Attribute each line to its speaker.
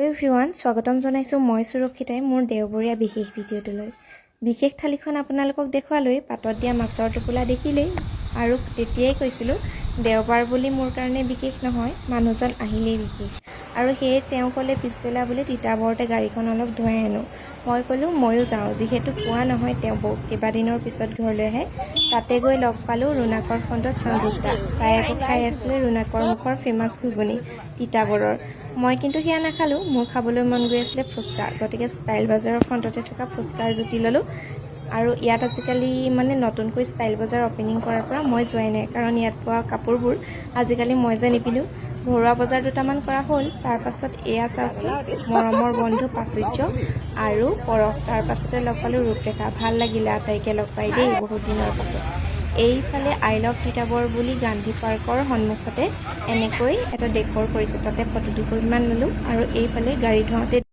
Speaker 1: everyone স্বাগতম জনাইছো মই সুৰক্ষিতাই মোৰ দেওবৰীয়া বিশেষ ভিডিঅ'টোলৈ বিশেষ থালিখন আপোনালোকক দেখুৱালৈ পাতত দিয়া মাছৰ টোপোলা দেখিলেই আৰু তেতিয়াই কৈছিলো দেওবাৰ বুলি মোৰ কাৰণে বিশেষ নহয় মানুহজন আহিলেই বিশেষ আৰু সেই তেওঁ ক'লে পিছবেলা বুলি তিতাবৰতে গাড়ীখন অলপ ধুৱাই আনো মই ক'লো ময়ো যাওঁ যিহেতু পোৱা নহয় তেওঁ কেইবাদিনৰ পিছত ঘৰলৈ আহে তাতে গৈ লগ পালোঁ ৰুণাকৰ ফ্ৰণ্টত সঞ্জীৱদা তাই আকৌ খাই আছিলে ৰুণাকৰ মুখৰ ফেমাছ ঘুগুনি তিতাবৰৰ মই কিন্তু সেয়া নাখালোঁ মোৰ খাবলৈ মন গৈ আছিলে ফুচকা গতিকে ষ্টাইল বাজাৰৰ ফ্ৰণ্টতে থকা ফুচকাৰ জুতি ল'লোঁ আৰু ইয়াত আজিকালি মানে নতুনকৈ ষ্টাইল বজাৰ অপেনিং কৰাৰ পৰা মই যোৱাই নাই কাৰণ ইয়াত পোৱা কাপোৰবোৰ আজিকালি মই যে নিপিন্ধো ঘৰুৱা বজাৰ দুটামান কৰা হ'ল তাৰ পাছত এয়া চাওকচোন মৰমৰ বন্ধু প্ৰাচুৰ্য আৰু পৰশ তাৰ পাছতে লগ পালোঁ ৰূপৰেখা ভাল লাগিলে আটাইকে লগ পাই দেই বহুত দিনৰ পাছত এইফালে আই লাভ তিতাবৰ বুলি গান্ধী পাৰ্কৰ সন্মুখতে এনেকৈ এটা ডেকৰ কৰিছে তাতে ফটো দুকপিমান ল'লোঁ আৰু এইফালে গাড়ী ধোৱাওঁতে